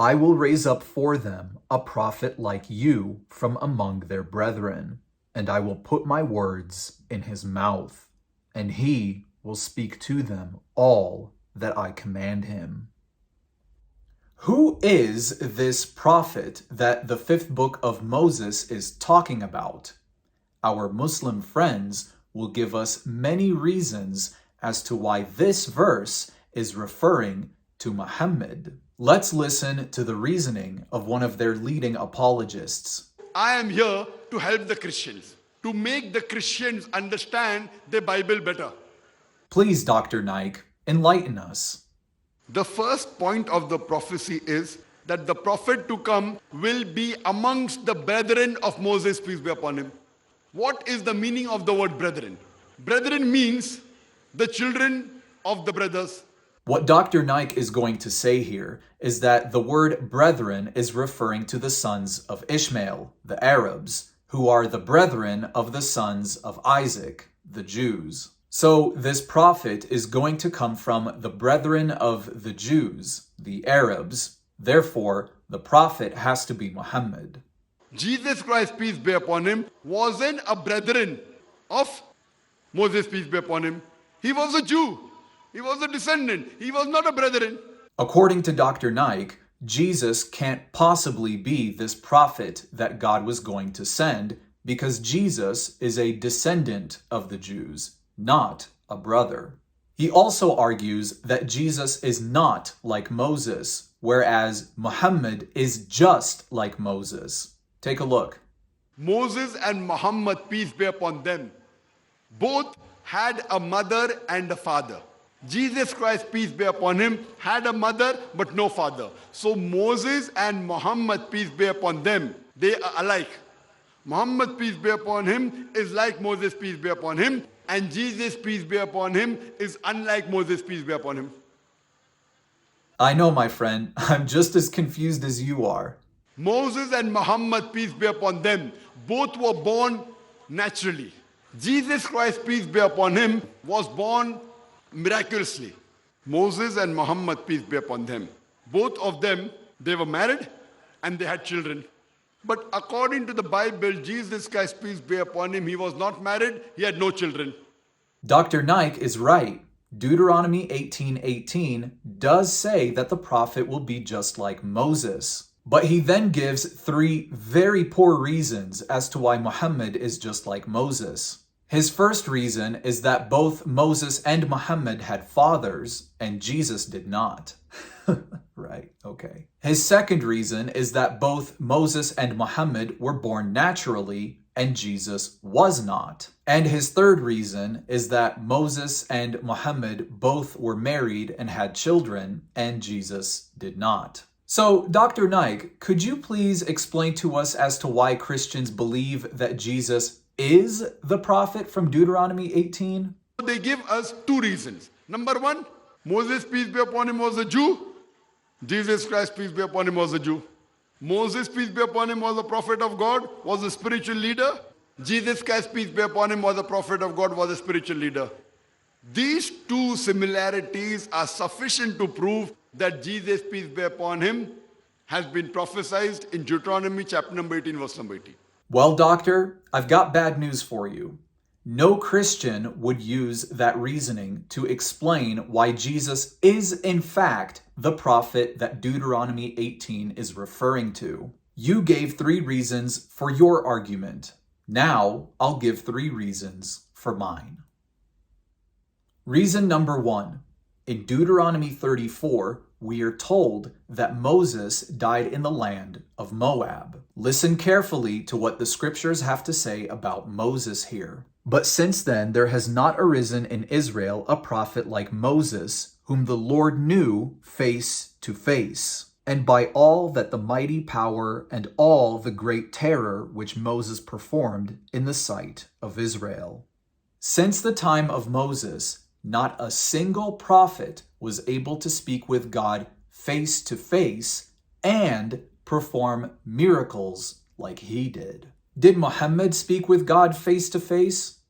I will raise up for them a prophet like you from among their brethren, and I will put my words in his mouth, and he will speak to them all that I command him. Who is this prophet that the fifth book of Moses is talking about? Our Muslim friends will give us many reasons as to why this verse is referring to Muhammad. Let's listen to the reasoning of one of their leading apologists. I am here to help the Christians, to make the Christians understand the Bible better. Please, Dr. Naik, enlighten us. The first point of the prophecy is that the prophet to come will be amongst the brethren of Moses, peace be upon him. What is the meaning of the word brethren? Brethren means the children of the brothers. What Dr. Naik is going to say here is that the word brethren is referring to the sons of Ishmael, the Arabs, who are the brethren of the sons of Isaac, the Jews. So this prophet is going to come from the brethren of the Jews, the Arabs. Therefore, the prophet has to be Muhammad. Jesus Christ, peace be upon him, wasn't a brethren of Moses, peace be upon him. He was a Jew. He was a descendant. He was not a brethren. According to Dr. Naik, Jesus can't possibly be this prophet that God was going to send because Jesus is a descendant of the Jews, not a brother. He also argues that Jesus is not like Moses, whereas Muhammad is just like Moses. Take a look. Moses and Muhammad, peace be upon them, both had a mother and a father. Jesus Christ, peace be upon him, had a mother but no father. So Moses and Muhammad, peace be upon them, they are alike. Muhammad, peace be upon him, is like Moses, peace be upon him, and Jesus, peace be upon him, is unlike Moses, peace be upon him. I know, my friend, I'm just as confused as you are. Moses and Muhammad, peace be upon them, both were born naturally. Jesus Christ, peace be upon him, was born miraculously. Moses and Muhammad, peace be upon them, both of them, they were married and they had children. But according to the Bible, Jesus Christ, peace be upon him, he was not married, he had no children. Dr. Naik is right. Deuteronomy 18:18 does say that the prophet will be just like Moses. But he then gives three very poor reasons as to why Muhammad is just like Moses. His first reason is that both Moses and Muhammad had fathers, and Jesus did not. Right, okay. His second reason is that both Moses and Muhammad were born naturally, and Jesus was not. And his third reason is that Moses and Muhammad both were married and had children, and Jesus did not. So, Dr. Naik, could you please explain to us as to why Christians believe that Jesus is the prophet from Deuteronomy 18? They give us two reasons. Number one, Moses, peace be upon him, was a Jew. Jesus Christ, peace be upon him, was a Jew. Moses, peace be upon him, was a prophet of God, was a spiritual leader. Jesus Christ, peace be upon him, was a prophet of God, was a spiritual leader. These two similarities are sufficient to prove that Jesus, peace be upon him, has been prophesied in Deuteronomy chapter number 18, verse number 18. Well, doctor, I've got bad news for you. No Christian would use that reasoning to explain why Jesus is in fact the prophet that Deuteronomy 18 is referring to. You gave three reasons for your argument. Now I'll give three reasons for mine. Reason number one. In Deuteronomy 34, we are told that Moses died in the land of Moab. Listen carefully to what the scriptures have to say about Moses here. But since then there has not arisen in Israel a prophet like Moses, whom the Lord knew face to face, and by all that the mighty power and all the great terror which Moses performed in the sight of Israel. Since the time of Moses, not a single prophet was able to speak with God face to face and perform miracles like he did. Did Muhammad speak with God face to face?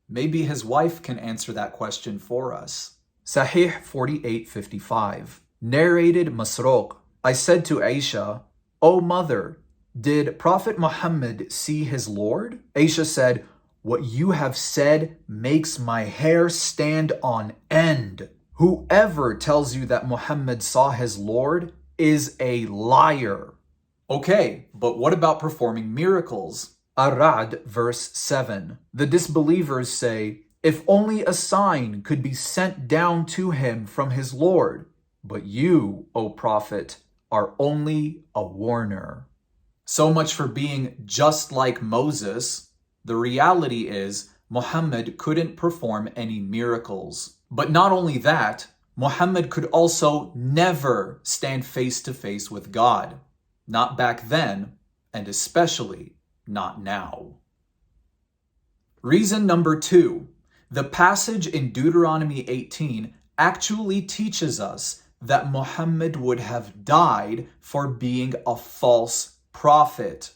Maybe his wife can answer that question for us. Sahih 48:55. Narrated Masruq, I said to Aisha, "O mother, did Prophet Muhammad see his Lord?" Aisha said, "What you have said makes my hair stand on end. Whoever tells you that Muhammad saw his Lord is a liar." Okay, but what about performing miracles? Ar-Ra'd verse 7. The disbelievers say, "If only a sign could be sent down to him from his Lord. But you, O Prophet, are only a warner." So much for being just like Moses. The reality is, Muhammad couldn't perform any miracles. But not only that, Muhammad could also never stand face to face with God. Not back then, and especially not now. Reason number 2. The passage in Deuteronomy 18 actually teaches us that Muhammad would have died for being a false prophet.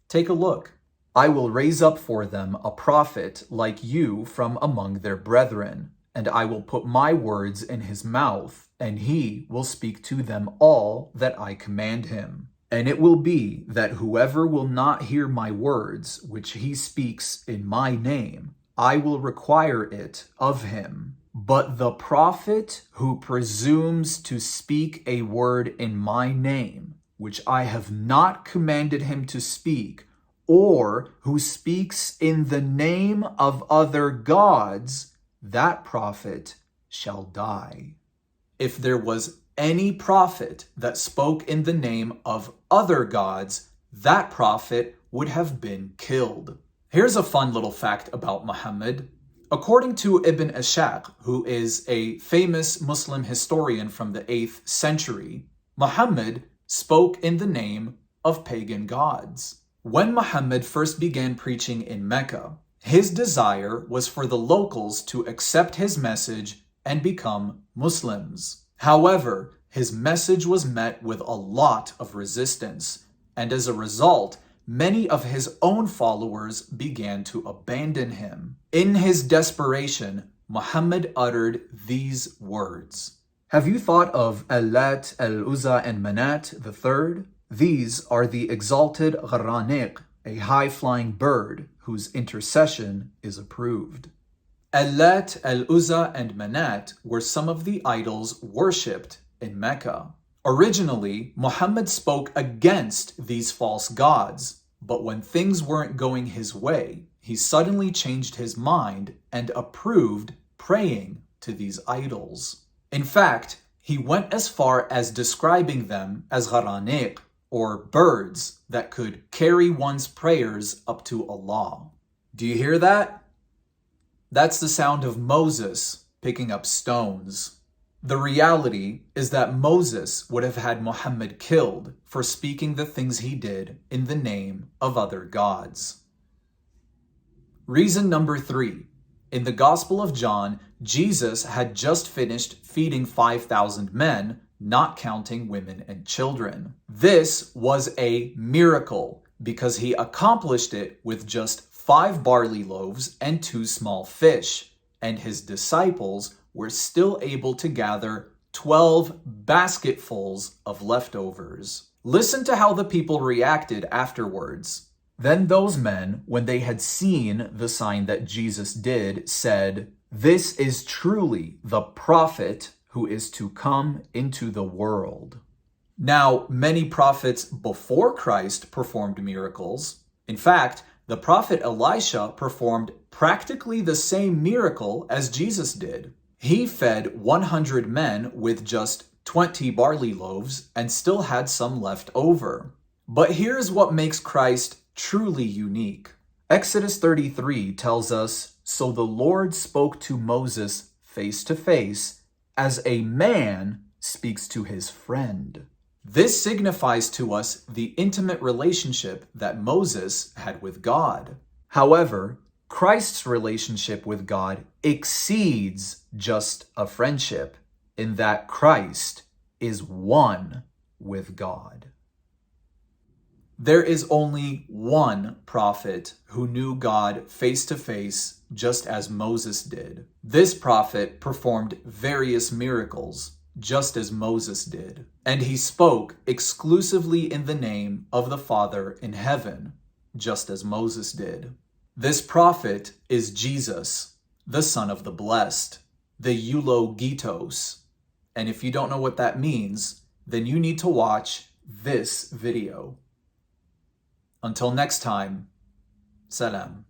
Take a look. "I will raise up for them a prophet like you from among their brethren, and I will put my words in his mouth, and he will speak to them all that I command him. And it will be that whoever will not hear my words, which he speaks in my name, I will require it of him. But the prophet who presumes to speak a word in my name, which I have not commanded him to speak, or who speaks in the name of other gods, that prophet shall die." If there was any prophet that spoke in the name of other gods, that prophet would have been killed. Here's a fun little fact about Muhammad. According to Ibn Ishaq, who is a famous Muslim historian from the 8th century, Muhammad spoke in the name of pagan gods. When Muhammad first began preaching in Mecca, his desire was for the locals to accept his message and become Muslims. However, his message was met with a lot of resistance, and as a result, many of his own followers began to abandon him. In his desperation, Muhammad uttered these words. Have you thought of Al-Lat, Al-Uzza, and Manat the third? These are the exalted Gharaniq, a high-flying bird whose intercession is approved. Al-Lat, Al-Uzza, and Manat were some of the idols worshipped in Mecca. Originally, Muhammad spoke against these false gods, but when things weren't going his way, he suddenly changed his mind and approved praying to these idols. In fact, he went as far as describing them as Gharaniq, or birds that could carry one's prayers up to Allah. Do you hear that? That's the sound of Moses picking up stones. The reality is that Moses would have had Muhammad killed for speaking the things he did in the name of other gods. Reason number 3. In the Gospel of John, Jesus had just finished feeding 5,000 men, not counting women and children. This was a miracle because he accomplished it with just 5 barley loaves and 2 small fish, and his disciples were still able to gather 12 basketfuls of leftovers. Listen to how the people reacted afterwards. Then those men, when they had seen the sign that Jesus did, said, "This is truly the prophet who is to come into the world." Now, many prophets before Christ performed miracles. In fact, the prophet Elisha performed practically the same miracle as Jesus did. He fed 100 men with just 20 barley loaves and still had some left over. But here's what makes Christ truly unique. Exodus 33 tells us, "So the Lord spoke to Moses face to face, as a man speaks to his friend." This signifies to us the intimate relationship that Moses had with God. However, Christ's relationship with God exceeds just a friendship, in that Christ is one with God. There is only one prophet who knew God face to face just as Moses did. This prophet performed various miracles. just as Moses did. And he spoke exclusively in the name of the Father in heaven, just as Moses did. This prophet is Jesus, the Son of the Blessed, the Eulogitos. And if you don't know what that means, then you need to watch this video. Until next time, salam.